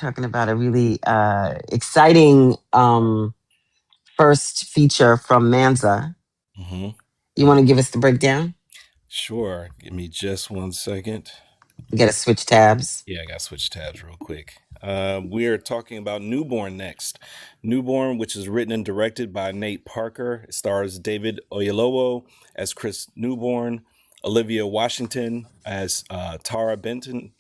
talking about a really exciting first feature from Mansa. Hmm. You want to give us the breakdown? Sure. Give me just 1 second. You got to switch tabs. Yeah, I got to switch tabs real quick. We are talking about Newborn next. Newborn, which is written and directed by Nate Parker. It stars David Oyelowo as Chris Newborn, Olivia Washington as Tara Benton,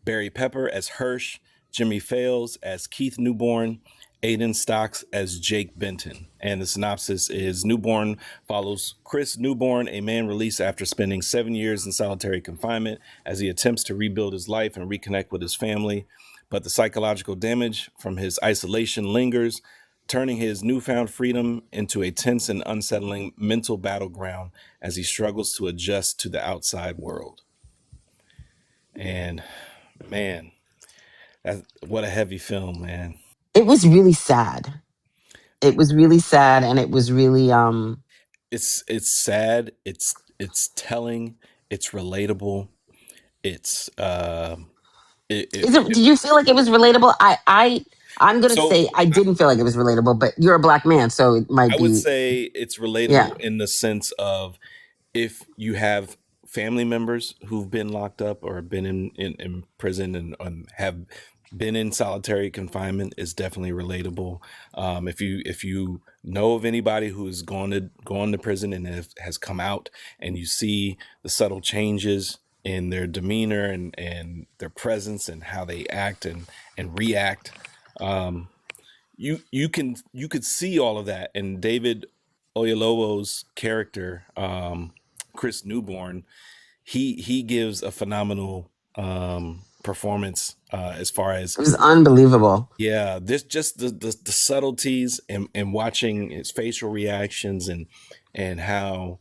Barry Pepper as Hirsch, Jimmy Fails as Keith Newborn, Aiden Stocks as Jake Benton. And the synopsis is Newborn follows Chris Newborn, a man released after spending 7 years in solitary confinement, as he attempts to rebuild his life and reconnect with his family. But the psychological damage from his isolation lingers, turning his newfound freedom into a tense and unsettling mental battleground as he struggles to adjust to the outside world. And man, what a heavy film, man. It was really sad. It was really sad, and it was really It's sad. It's telling. It's relatable. It's Is it? Did you feel like it was relatable? I'm gonna so say I didn't feel like it was relatable, but you're a black man, so it might I would be. say it's Yeah, relatable in the sense of if you have family members who've been locked up or been in prison and have been in solitary confinement is definitely relatable. If you know of anybody who has gone to prison and has come out and you see the subtle changes in their demeanor and their presence and how they act and react, um, you could see all of that. And David Oyelowo's character, Chris Newborn, he gives a phenomenal performance as far as, it was unbelievable. yeah, this just the subtleties and watching his facial reactions and how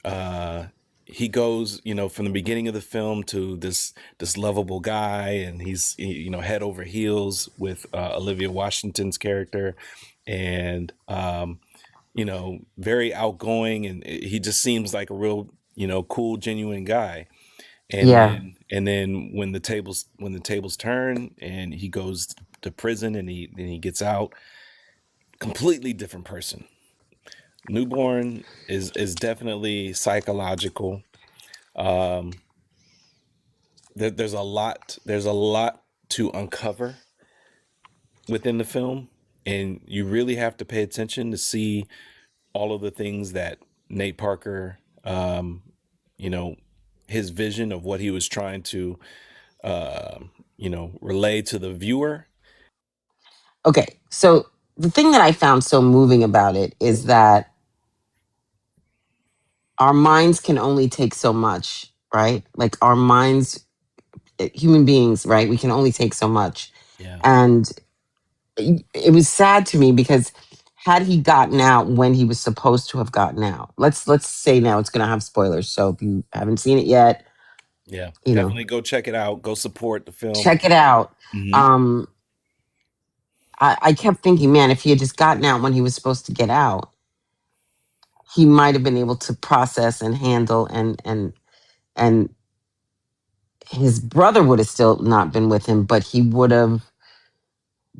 uh he goes, from the beginning of the film to this lovable guy, and he's head over heels with Olivia Washington's character, and very outgoing, and he just seems like a real, cool, genuine guy. And Yeah. then when the tables turn and he goes to prison and he gets out, completely different person. Newborn is definitely psychological. Um, there's a lot to uncover within the film, and you really have to pay attention to see all of the things that Nate Parker, you know, his vision of what he was trying to, relay to the viewer. Okay. So the thing that I found so moving about it is that our minds can only take so much, right? Like our minds, human beings, right? We can only take so much. Yeah, And it was sad to me because had he gotten out when he was supposed to have gotten out, let's say now it's going to have spoilers. So if you haven't seen it yet, yeah, you know, definitely go check it out. Go support the film. check it out. Hmm. Um, I kept thinking, man, if he had just gotten out when he was supposed to get out, he might have been able to process and handle and his brother would have still not been with him, but he would have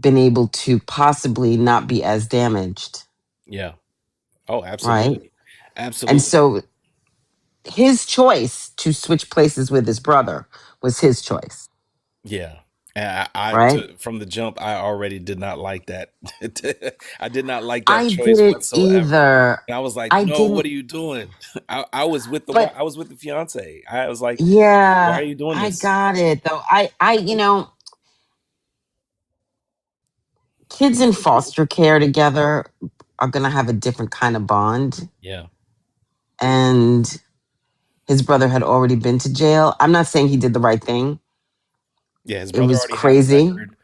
been able to possibly not be as damaged, Yeah. Oh, right? absolutely, And absolutely. so his choice to switch places with his brother was his choice, Yeah. And right? from the jump, I already did not like that. I did not like that I choice didn't whatsoever. either. And I was like, I "No, what didn't, are you doing?" I was with the but I was with the fiance. I was like, "Why are yeah, you doing I this?" got it though. Kids in foster care together are going to have a different kind of bond. Yeah. And his brother had already been to jail. I'm not saying he did the right thing. Yeah, his It brother was already had a crazy. record.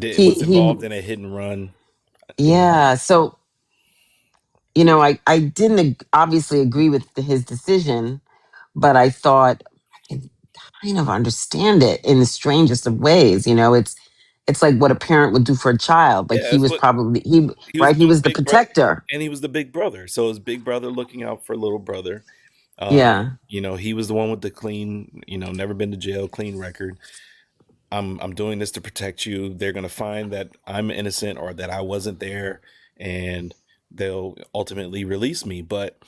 It was He, involved in a hit and run. You know. yeah. So, I didn't obviously agree with his decision, but I thought I can kind of understand it in the strangest of ways. It's like what a parent would do for a child. Like Yeah, he that's was what probably he was right. He doing, was the big brother, protector. and he was the big brother. So his big brother looking out for little brother. Yeah. He was the one with the clean, never been to jail, clean record. I'm doing this to protect you. They're gonna find that I'm innocent or that I wasn't there, and they'll ultimately release me. But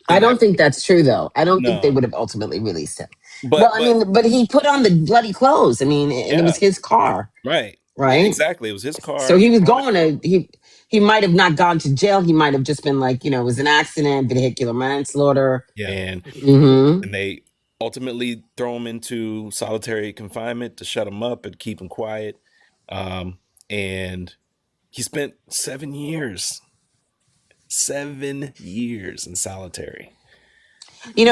I in that, don't think that's true, though. I don't think they no, would have ultimately released him. Well, but I mean, but he put on the bloody clothes. I mean, and it yeah, was his car, right, right? exactly. It was his So car he was on the going clothes. to he might have not gone to jail. He might have just been like, it was an accident, vehicular manslaughter. Yeah, Hmm. and they ultimately throw him into solitary confinement to shut him up and keep him quiet. And he spent 7 years, 7 years in solitary.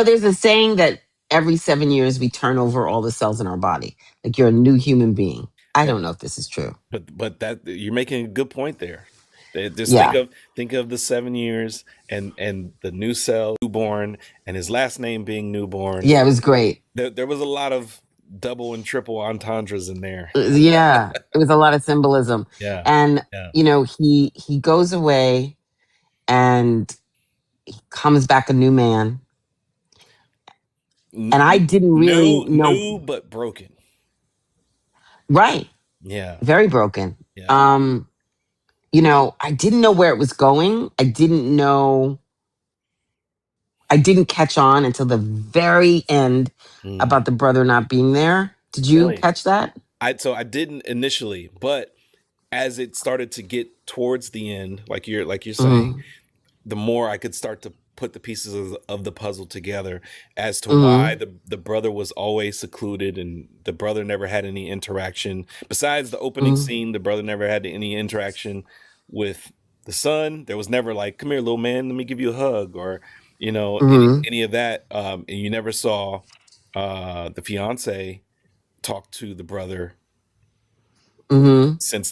There's a saying that every 7 years we turn over all the cells in our body, like you're a new human being. I Yeah, don't know if this is true. but that you're making a good point there. Just Yeah, think of the 7 years and the new cell, newborn, and his last name being newborn. yeah, it was great. There was a lot of double and triple entendres in there. Yeah, it was a lot of symbolism, Yeah, and yeah. he goes away and comes back a new man, and I didn't really know. New but broken. Right, Yeah, very broken. yeah. um I didn't know where it was going. I didn't catch on until the very end Mm. about the brother not being there. Did you Really? catch that? I didn't initially, but as it started to get towards the end, like you're saying, Mm-hmm. the more I could start to put the pieces of the puzzle together as to why Mm-hmm. the brother was always secluded and the brother never had any interaction. Besides the opening Mm-hmm. scene, the brother never had any interaction with the son. There was never like, come here, little man, let me give you a hug, or Mm-hmm. any of that. And you never saw the fiance talk to the brother Mm-hmm. since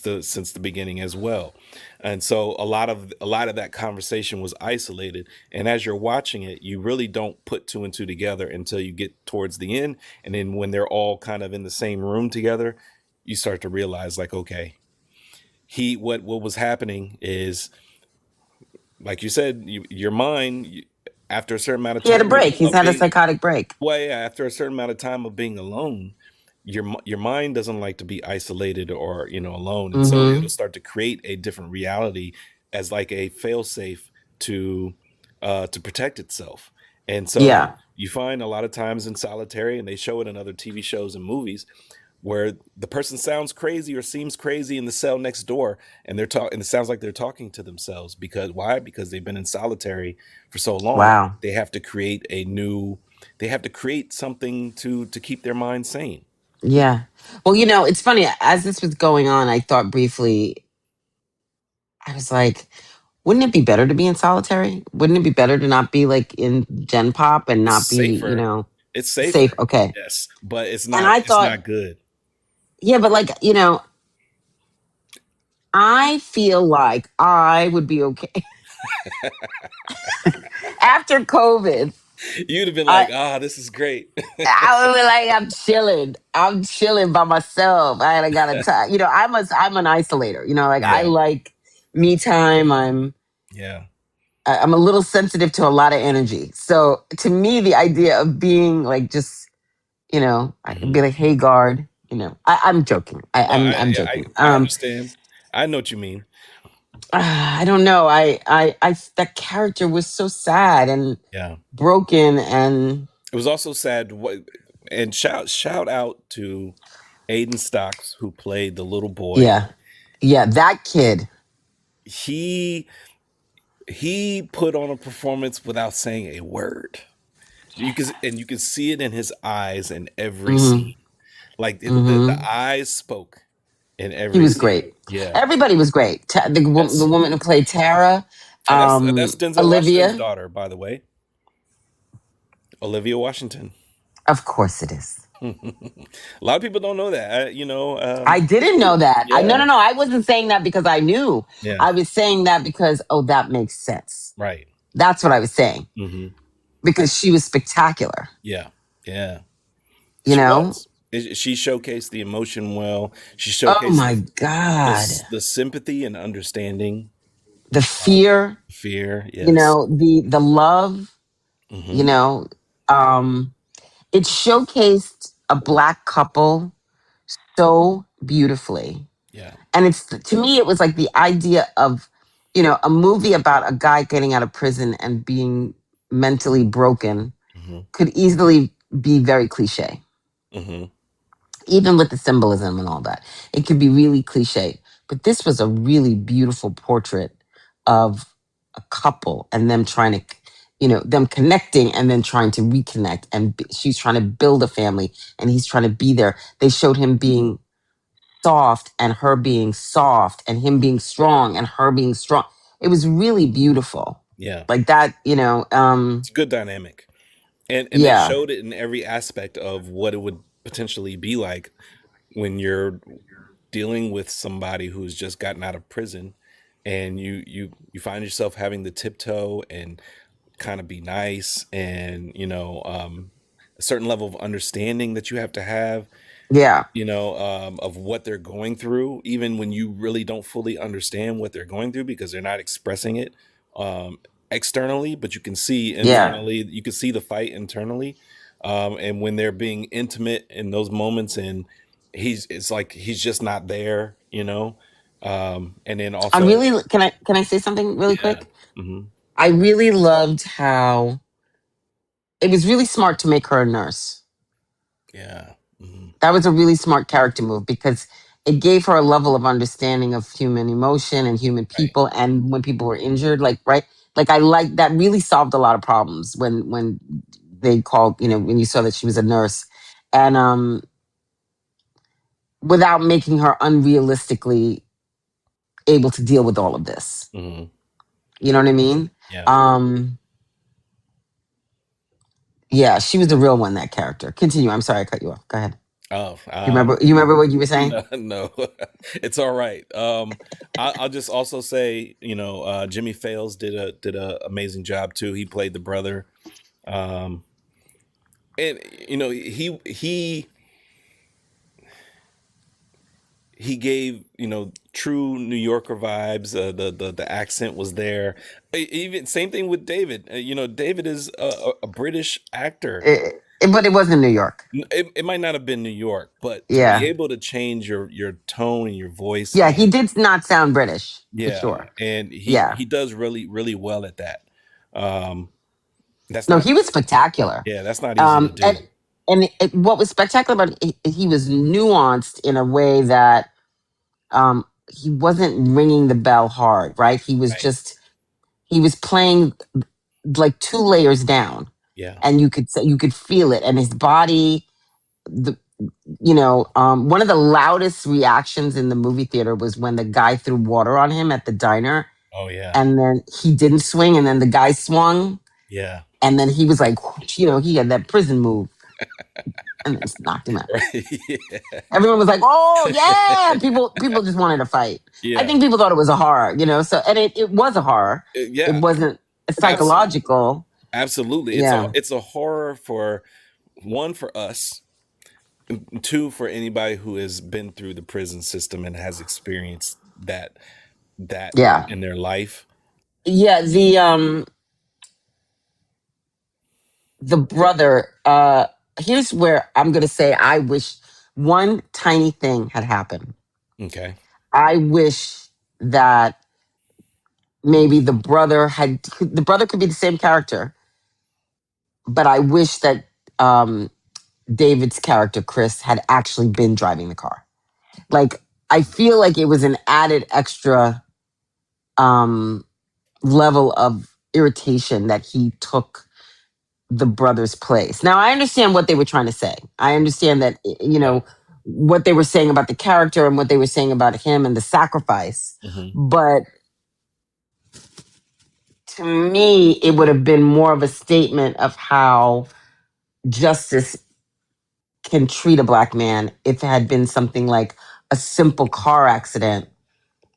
the beginning as well. And so a lot of that conversation was isolated, and as you're watching it you really don't put two and two together until you get towards the end, and then when they're all kind of in the same room together you start to realize like, okay, he what was happening is, like you said, your mind, after a certain amount of He had a time break. He's of had a being, psychotic break. well, yeah, after a certain amount of time of being alone, your mind doesn't like to be isolated or alone, and so Mm-hmm. it'll start to create a different reality as like a failsafe to protect itself. And so Yeah. you find a lot of times in solitary, and they show it in other TV shows and movies, where the person sounds crazy or seems crazy in the cell next door, and they're talking, and it sounds like they're talking to themselves. Because why? Because they've been in solitary for so long. Wow. They have to create a new, they have to create something to keep their mind sane. Yeah. Well, it's funny. As this was going on, I thought briefly, I was like, wouldn't it be better to be in solitary? Wouldn't it be better to not be like in Gen Pop and It's not be, safer. It's safe? safer. Okay. Yes, but And I it's thought, not good. yeah, but like, I feel like I would be okay after COVID. You'd have been I like, ah, this is great. I would be like, I'm chilling. I'm chilling by myself. I got to time. I'm an isolator. Like I Yeah, like me time. yeah. I'm a little sensitive to a lot of energy. So to me, the idea of being like just, I could Hmm. be like, hey guard. I'm joking. No, I'm joking. I understand. I know what you mean. I don't know. That character was so sad and Yeah. broken, and It was also sad. And shout out to Aiden Stocks, who played the little boy. yeah, yeah, that kid. He he put on a performance without saying a word. You can see it in his eyes in every Hmm. scene. Like the Hmm. eyes spoke in He every was scene. great. Yeah. Everybody was great. The Yes. woman who played Tara, And that's Denzel Washington's Olivia. daughter, by the way. Olivia Washington. Of course it is. A lot of people don't know that. I didn't know that. I no Yeah, no no. I wasn't saying that because I knew. yeah, I was saying that because that makes sense. right. That's what I was saying Hmm. because she was spectacular. Yeah, yeah. You She know. was. She showcased the emotion well. She Oh showcased my the God. the sympathy and understanding, The fear. fear. Yes. The love. You Hmm. know. Um. It showcased a black couple so beautifully. Yeah. And it's, to me, it was like the idea of, a movie about a guy getting out of prison and being mentally broken Hmm. could easily be very cliche, Hmm. even with the symbolism and all that. It could be really cliche. But this was a really beautiful portrait of a couple and them trying to, them connecting and then trying to reconnect. And she's trying to build a family and he's trying to be there. They showed him being soft and her being soft and him being strong and her being strong. It was really beautiful. Yeah. Like that, It's a good dynamic. And they yeah, showed it in every aspect of what it would potentially be like when you're dealing with somebody who's just gotten out of prison, and you find yourself having to tiptoe and kind of be nice, and a certain level of understanding that you have to have, yeah, of what they're going through, even when you really don't fully understand what they're going through because they're not expressing it um, externally, but you can see yeah. internally, you can see the fight internally. And when they're being intimate in those moments, and it's like he's just not there. And then I also, really, can I say something really yeah. quick? Hmm. I really loved how it was really smart to make her a nurse. Yeah. Hmm. That was a really smart character move because it gave her a level of understanding of human emotion and human Right. people and when people were injured, like, right? Like, I like that, really solved a lot of problems when they called, when you saw that she was a nurse. And without making her unrealistically able to deal with all of this. Hmm. You know what I mean? Yeah. Um yeah, she was the real one, that character. Continue. I'm sorry I cut you off. Go ahead. Oh, You remember what you were saying? no, no, it's all right. I'll just also say, Jimmy Fails did a amazing job too. He played the brother, um, and he gave true New Yorker vibes. The accent was there. Even same thing with David. David is a British actor. But it wasn't New York. It might not have been New York, but to be Yeah. able to change your tone and your voice, Yeah, he and did not sound British, for yeah, sure. and Yeah. he does really really well at that. Um, that's No, not he was spectacular. Yeah, that's not easy to And do. what was spectacular about it, he was nuanced in a way that he wasn't ringing the bell hard, right? Right. He was playing like two layers down, Yeah. and you could feel it, and his body. The one of the loudest reactions in the movie theater was when the guy threw water on him at the diner, Oh yeah. and then he didn't swing, and then the guy swung, Yeah. and then he was like, he had that prison move, and then just knocked him out. Right. Everyone was like, "Oh yeah!" People just wanted to fight. I Yeah. think people thought it was a horror, So, and it was a horror. It Yeah. wasn't Absolutely. psychological. Absolutely. Yeah, It's a horror for one, for us, and two, for anybody who has been through the prison system and has experienced that yeah, in their life. yeah. The brother. Here's where I'm gonna say I wish one tiny thing had happened. Okay. I wish that maybe the brother could be the same character, but I wish that um David's character Chris had actually been driving the car. Like, I feel like it was an added extra um level of irritation that he took the brother's place. Now, I understand what they were trying to say. I understand that, Yeah. what they were saying about the character and what they were saying about him and the sacrifice. Hmm. But to me, it would have been more of a statement of how justice can treat a black man if it had been something like a simple car accident,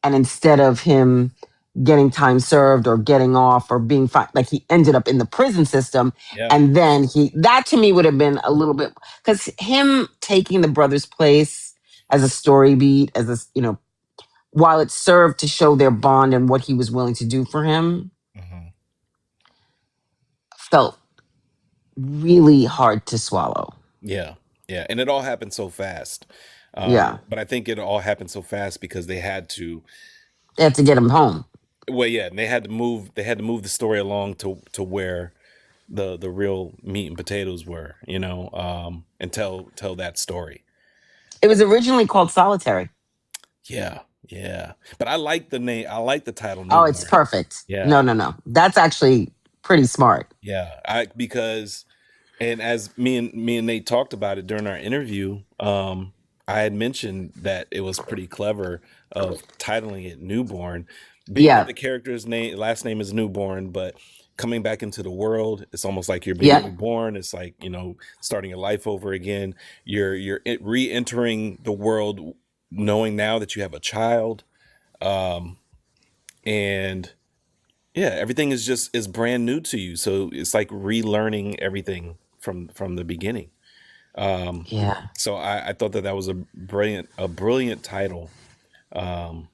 and instead of him getting time served or getting off or being fine, like, he ended up in the prison system. Yeah. And then that to me would have been a little bit, because him taking the brother's place as a story beat, as a, while it served to show their bond and what he was willing to do for him, Hmm. felt really hard to swallow. Yeah. Yeah. And it all happened so fast. Yeah. But I think it all happened so fast because they had to. They have to get him home. Well, yeah, and they had to move. They had to move the story along to where the real meat and potatoes were, and tell that story. It was originally called Solitary. Yeah, yeah. But I like the name. I like the title Oh, it's Newborn. perfect. No, Yeah, no, no. That's actually pretty smart. yeah. I because and as me and Nate talked about it during our interview, I had mentioned that it was pretty clever of titling it Newborn, being that Yeah. the character's last name is Newborn, but coming back into the world, it's almost like you're being Yep. reborn. It's like starting your life over again. Re-entering the world, knowing now that you have a child, and yeah, everything is brand new to you. So it's like relearning everything from the beginning. Yeah. So I thought that was a brilliant title. Um,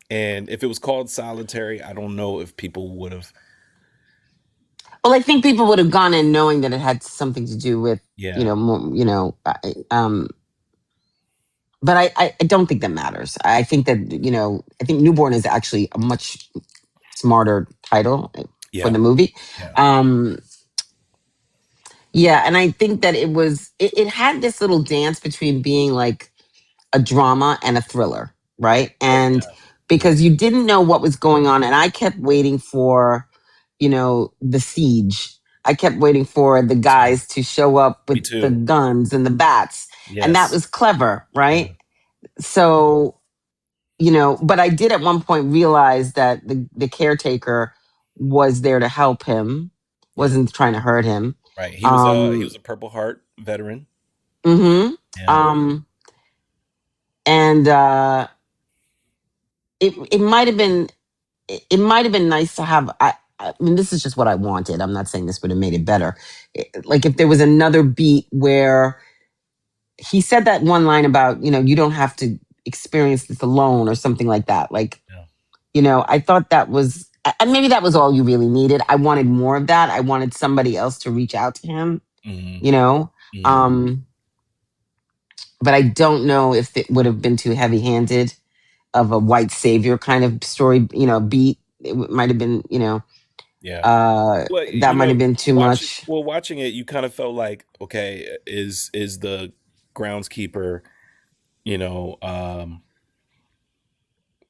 and if it was called Solitary, I don't know if people would have. Well, I think people would have gone in knowing that it had something to do with, Yeah, more, but I don't think that matters. I think that, I think Newborn is actually a much smarter title for yeah, the movie. yeah, Um, yeah. And I think that it had this little dance between being like a drama and a thriller, right? oh And yeah, yeah, because you didn't know what was going on, and I kept waiting for, the siege. I kept waiting for the too. guys to show up Me with the too. guns and the bats, and that Yes, was clever, right? yeah, So, but I did at one point realize that the caretaker was there to help him, yeah. wasn't trying to hurt him. Right. He was Um, a Purple Heart veteran. hmm Yeah, um, and it might have been it might have been nice to have. I mean, this is just what I wanted. I'm not saying this would have made it better. Like if there was another beat where he said that one line about, you don't have to experience this alone or something like that. Like, yeah. I thought that was, and maybe that was all you really needed. I wanted more of that. I wanted somebody else to reach out to him, Hmm. you know? Hmm. Um, but I don't know if it would have been too heavy handed of a white savior kind of story, beat. It might have been, Yeah. Well, that might have been too much. watching it, you kind of felt like, okay, is the groundskeeper, you know,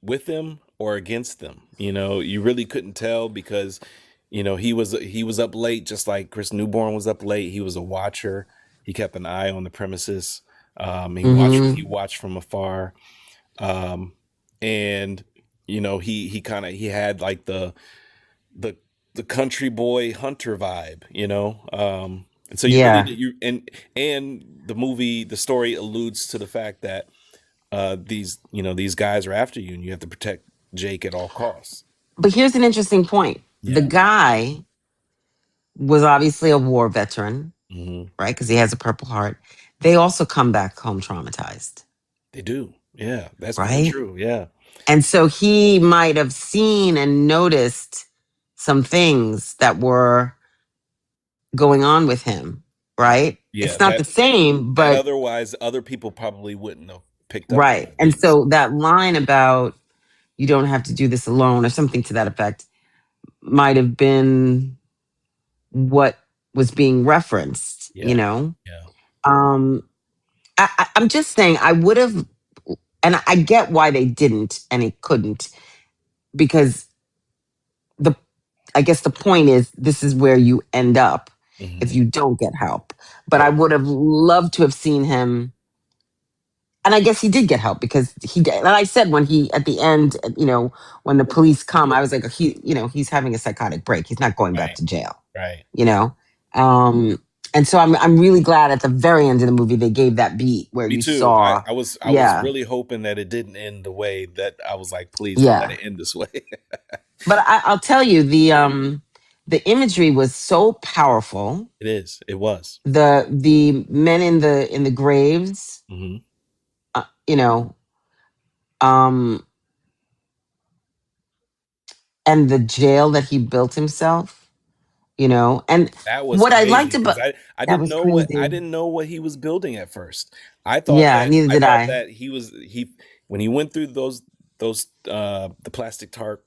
with them or against them? You really couldn't tell because, he was up late, just like Chris Newborn was up late. He was a watcher. He kept an eye on the premises. He Hmm. watched from afar. Um, and he had like the the country boy hunter vibe, and so you really Yeah. did you and the story alludes to the fact that these guys are after you and you have to protect Jake at all costs. But here's an interesting point. The Yeah. guy was obviously a war veteran, Hmm. right? Because he has a Purple Heart. They also come back home traumatized, They do. Yeah, that's very right? true. Yeah. And so he might have seen and noticed some things that were going on with him, Right. right? Yeah, It's not the same, that but otherwise other people probably wouldn't have picked up on right. the And things. so that line about you don't have to do this alone or something to that effect might have been what was being referenced, Yeah. Yeah. Um, I'm just saying, I would have, and I get why they didn't and it couldn't, because the, I guess the point is, this is where you end up if Hmm. you don't get help. But I Right. would have loved to have seen him, and I guess he did get help because he did. And I said when he at the end, when the police come, I was like, he's having a psychotic break. He's not going back Right. to jail. Right. you know um and so I'm really glad at the very end of the movie they gave that beat where Me you too. I, saw. I was I was Yeah. really hoping that it didn't end the way that I was like, please don't let Yeah. it end this way. But I'll tell you, the imagery was so powerful. It is. It was. The men in the graves, Hmm. uh, you know um and the jail that he built himself, And That was what I liked crazy because about I that didn't was know what I crazy. didn't know what he was building at first. Yeah, neither I did thought I. that he when he went through those the plastic tarp,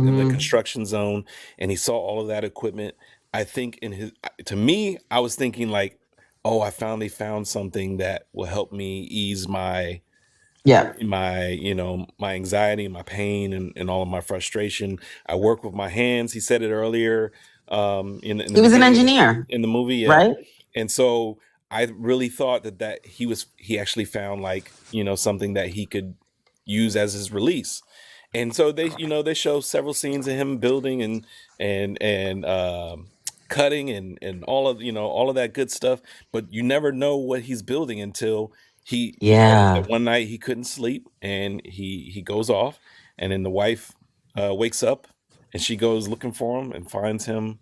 in the Hmm. construction zone, and he saw all of that equipment. I think in his to me, I was thinking like, oh, I finally found something that will help me ease Yeah, my anxiety, my pain, and all of my frustration. I work with my hands. He said it earlier, in the he was an beginning of engineer, in the movie. Yeah. right? And so I really thought that he actually found, like, something that he could use as his release. And so they show several scenes of him building and cutting and all of that good stuff, but you never know what he's building until that Yeah, one night he couldn't sleep, and he goes off, and then the wife wakes up, and she goes looking for him and finds him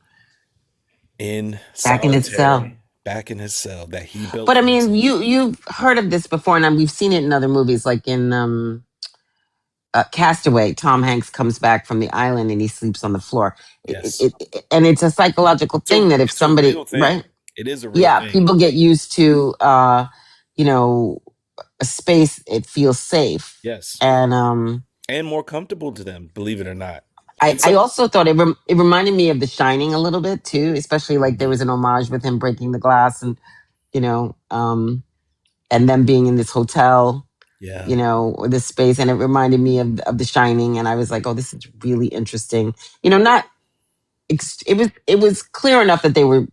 in back in his cell. solitary, back in his cell that he built But I for mean, himself. you've heard of this before, and we've seen it in other movies, like in Castaway. Tom Hanks comes back from the island and he sleeps on the floor. Yes. And it's a psychological thing that if It's a somebody, real thing. right? It is a real Yeah, thing. people get used to, you know, a space it feels safe, Yes. and And more comfortable to them, believe it or not. I And I some also thought it reminded me of The Shining a little bit too, especially like there Mhm. was an homage with him breaking the glass and you know um and them being in this hotel, Yeah. or this space, and it reminded me of The Shining, and I was like, oh, this is really interesting. Not it was clear enough that they were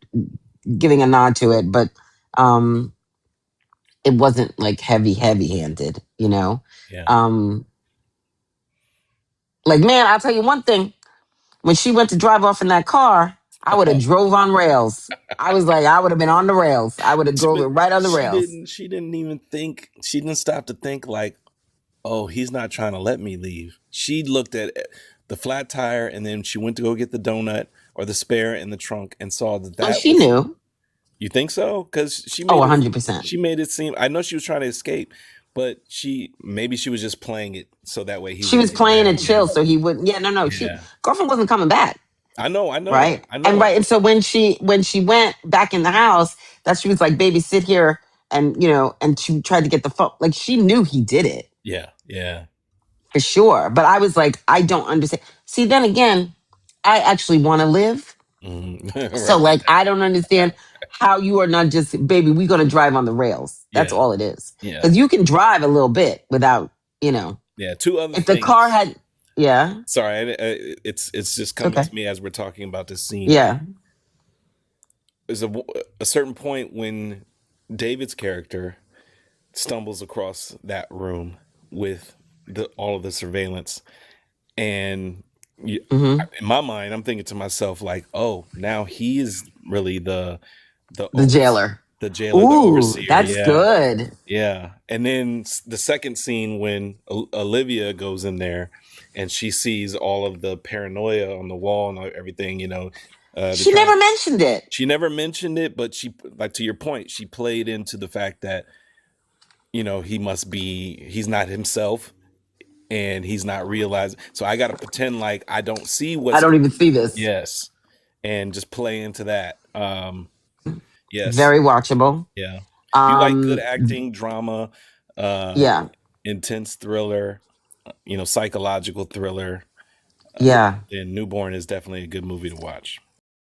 giving a nod to it, but um it wasn't like heavy handed. Yeah. Um like, man, I'll tell you one thing. When she went to drive off in that car, I would have drove on rails. I was like, I would have been on the rails. I would have drove it But right on the rails. she didn't even think, she didn't stop to think like, oh, he's not trying to let me leave. She looked at the flat tire, and then she went to go get the donut or the spare in the trunk and saw that Oh, that she was. knew. You think so? Because Oh, 100%. she made it seem. I know she was trying to escape, but she was just playing it so that way he She was wouldn't get playing mad it again. chill so he wouldn't. Yeah, no, no. Yeah, Girlfriend wasn't coming back. Right. I And know. right. And so when she went back in the house, that she was like, baby, sit here. And she tried to get the phone. Like, she knew he did it Yeah, yeah. for sure. But I was like, I don't understand. See, then again, I actually want to live. So, Right. like, I don't understand how you are not just, baby, we're going to drive on the rails. That's Yeah, all it is. yeah, Because you can drive a little bit without, you know, yeah. Two other if the car things. had, yeah, Sorry, it's just it's coming okay. to me as we're talking about this scene. Yeah. There's a certain point when David's character stumbles across that room with all of the surveillance, and you, Hmm. in my mind, I'm thinking to myself like, oh, now he is really the The jailer. the jailer, the Ooh, overseer. that's Yeah, good. yeah. And then the second scene when Olivia goes in there and she sees all of the paranoia on the wall and everything, they're She trying. never mentioned it. She never mentioned it, but she, like, to your point, she played into the fact that he's not himself, and he's not realizing. So I got to pretend like I don't see I what's don't even see this. yes, and just play into that. Yes, Very watchable. yeah. If you like good Um, acting, drama, uh, yeah, intense thriller, psychological thriller, yeah. then Newborn is definitely a good movie to watch.